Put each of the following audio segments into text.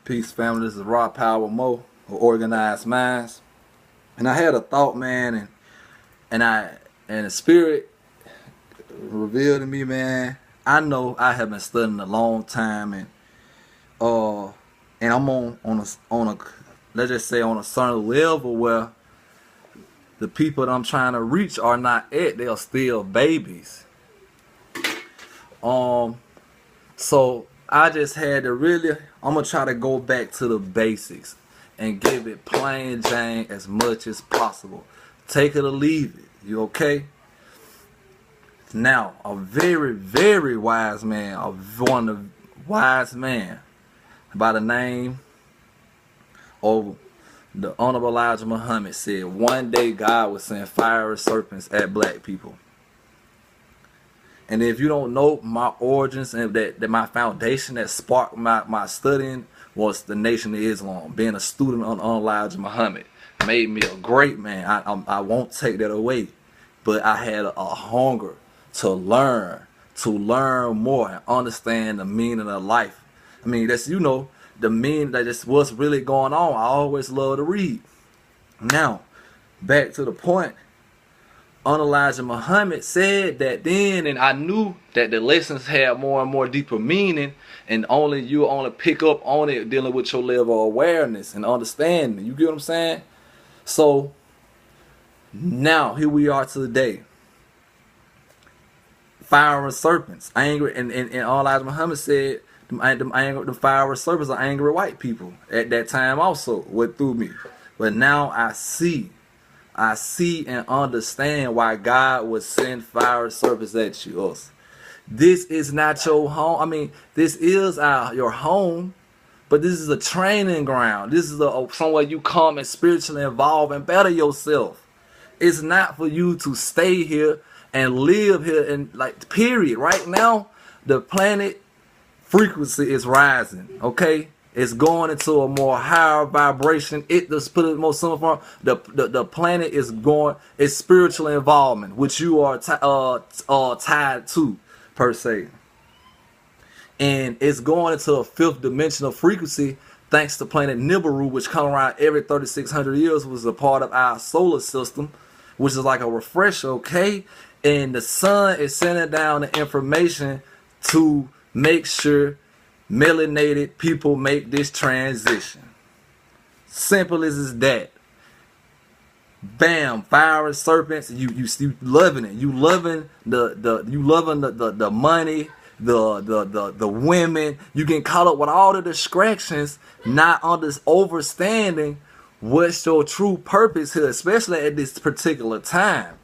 Peace, family. This is Power Moe, or Organized Minds. And I had a thought, man, and the spirit revealed to me, man. I know I have been studying a long time, uh, and I'm on a let's just say on a certain level where the people that I'm trying to reach are not at. They are still babies. Um, so I just had to really. I'm gonna try to go back to the basics and give it plain Jane as much as possible. Take it or leave it. You okay? Now, a very, very wise man, one of the wise man by the name of the Honorable Elijah Muhammad said, one day God would send fiery serpents at black people. And if you don't know my origins and that my foundation that sparked my studying was the Nation of Islam. Being a student on Elijah Muhammad made me a great man. I won't take that away. But I had a hunger to learn more and understand the meaning of life. I mean, that's, the meaning that just what's really going on. I always love to read. Now, back to the point. Elijah Muhammad said that then, and I knew that the lessons had more and more deeper meaning, and you only pick up on it dealing with your level of awareness and understanding. You get what I'm saying? So now here we are today. Fire and serpents, angry, and Elijah Muhammad said the fire and serpents are angry white people at that time also went through me, but now I see and understand why God would send fire serpents at you. This is not your home. I mean, this is your home, but this is a training ground. This is somewhere you come and spiritually evolve and better yourself. It's not for you to stay here and live here and period. Right now, the planet frequency is rising. Okay. It's going into a more higher vibration. Let's put it more simple form. The planet is going. It's spiritual involvement, which you are tied to, per se. And it's going into a fifth dimensional frequency, thanks to planet Nibiru, which come around every 3,600 years, was a part of our solar system, which is like a refresher. Okay, and the sun is sending down the information to make sure melanated people make this transition. Simple as that. Bam, fire and serpents. You loving it. You loving the money, the women. You get caught up with all the distractions, not understanding what's your true purpose here, especially at this particular time.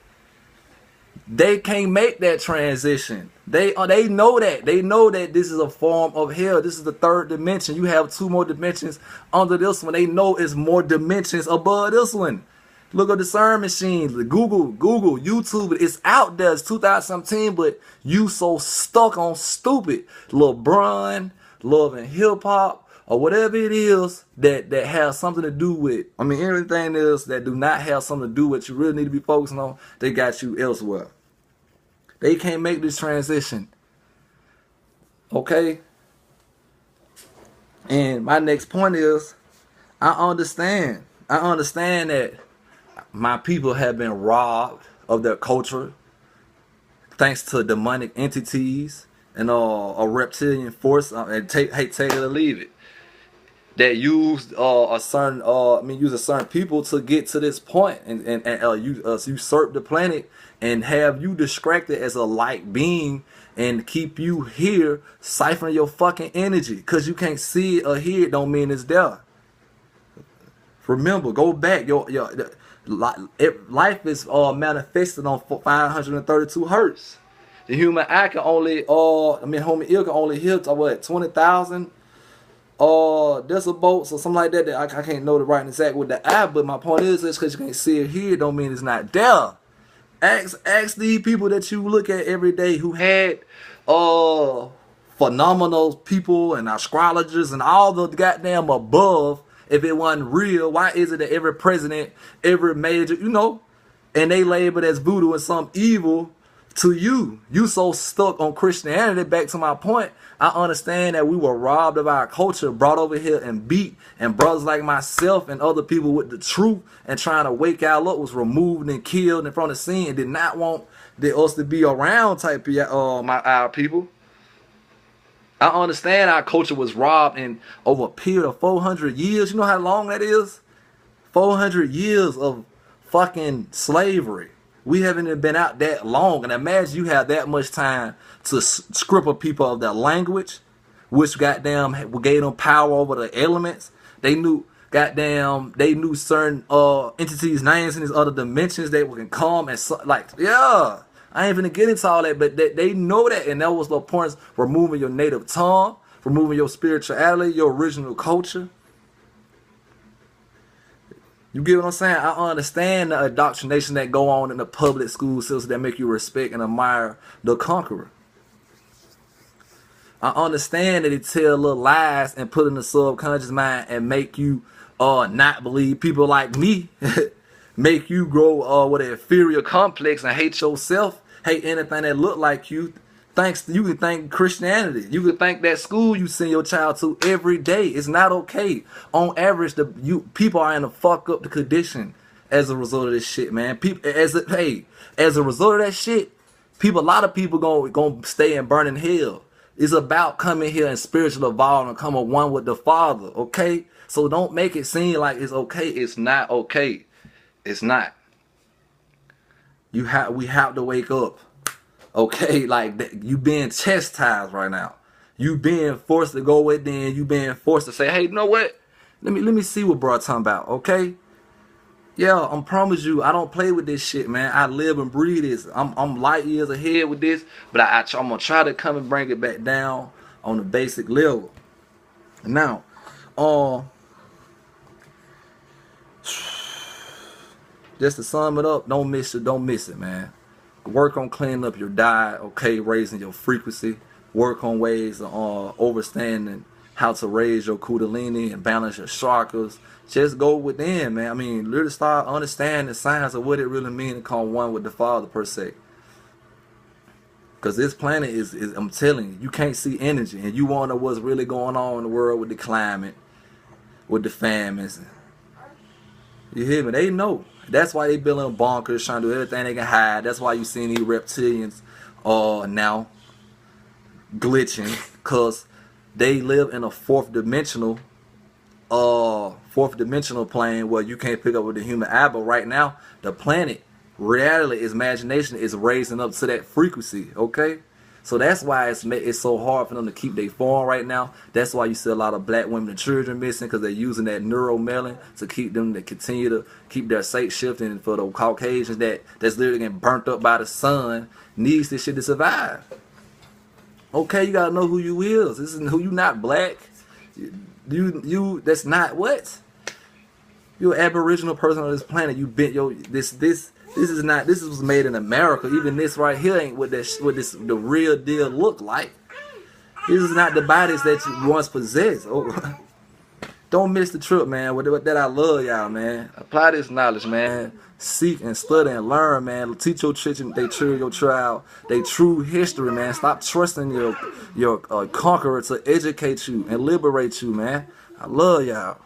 They can't make that transition. They know that. They know that this is a form of hell. This is the third dimension. You have two more dimensions under this one. They know it's more dimensions above this one. Look at the CERN machine. Google, YouTube. It's out there. It's 2017, but you so stuck on stupid LeBron, Love and Hip Hop, or whatever it is that has something to do with. I mean, everything else that do not have something to do with what you really need to be focusing on, they got you elsewhere. They can't make this transition. Okay? And my next point is, I understand that my people have been robbed of their culture thanks to demonic entities and a reptilian force, and take it or leave it, that used a certain people to get to this point and usurp the planet and have you distracted as a light being and keep you here siphoning your fucking energy. Cause you can't see it or hear it don't mean it's there. Remember, go back. Life is manifested on 532 hertz. The human eye can only human ear can only hear to what 20,000 decibels or something like that. I can't know the right exact with the eye, but my point is because you can't see it here don't mean it's not there. Ask these people that you look at every day who had phenomenal people and astrologers and all the goddamn above. If it wasn't real, why is it that every president, every major, and they labeled as voodoo and some evil To you so stuck on Christianity. Back to my point, I understand that we were robbed of our culture, brought over here and beat, and brothers like myself and other people with the truth and trying to wake y'all up was removed and killed in front of the scene and did not want us to be around type of our people. I understand our culture was robbed in over a period of 400 years. You know how long that is? 400 years of fucking slavery. We haven't even been out that long. And imagine you have that much time to strip a people of their language, which goddamn gave them power over the elements. They knew certain entities, names in these other dimensions that can come and yeah. I ain't gonna get into all that, but they know that, and that was the point: removing your native tongue, removing your spirituality, your original culture. You get what I'm saying? I understand the indoctrination that go on in the public school system that make you respect and admire the conqueror. I understand that they tell little lies and put in the subconscious mind and make you not believe people like me. Make you grow with an inferior complex and hate yourself, hate anything that look like you. You can thank Christianity. You can thank that school you send your child to every day. It's not okay. On average, people are in a fuck up the condition as a result of this shit, man. People as a result of that shit, a lot of people gonna stay and burn in hell. It's about coming here and spiritual evolve and coming one with the Father, okay? So don't make it seem like it's okay. It's not okay. It's not. We have to wake up. Okay, like you being chastised right now. You being forced to go within. You being forced to say, hey, you know what? Let me see what bro talking about. Okay. Yeah, I promise you, I don't play with this shit, man. I live and breathe this. I'm light years ahead with this, but I'm gonna try to come and bring it back down on the basic level. Now, just to sum it up, don't miss it, man. Work on cleaning up your diet, okay, raising your frequency. Work on ways of understanding how to raise your kundalini and balance your chakras. Just go within, man. I mean, literally start understanding the science of what it really means to come one with the Father, per se. Because this planet is, I'm telling you, you can't see energy. And you wonder what's really going on in the world with the climate, with the famines. You hear me? They know. That's why they building bunkers, trying to do everything they can hide. That's why you see these reptilians now glitching, because they live in a fourth dimensional plane where you can't pick up with the human eye. But right now, the planet, reality, is imagination is raising up to that frequency. Okay. So that's why it's so hard for them to keep their form right now. That's why you see a lot of black women and children missing, because they're using that neuromelanin to keep them to continue to keep their state shifting. For the Caucasians that's literally getting burnt up by the sun, needs this shit to survive. Okay, you gotta know who you is. This is who you, not black. You that's not what? You're an aboriginal person on this planet. You bent your this was made in America. Even this right here ain't what the real deal look like. This is not the bodies that you once possessed. Oh, don't miss the trip, man. With that, I love y'all, man. Apply this knowledge, man. Seek and study and learn, man. Teach your children, your child, they true history, man. Stop trusting your conqueror to educate you and liberate you, man. I love y'all.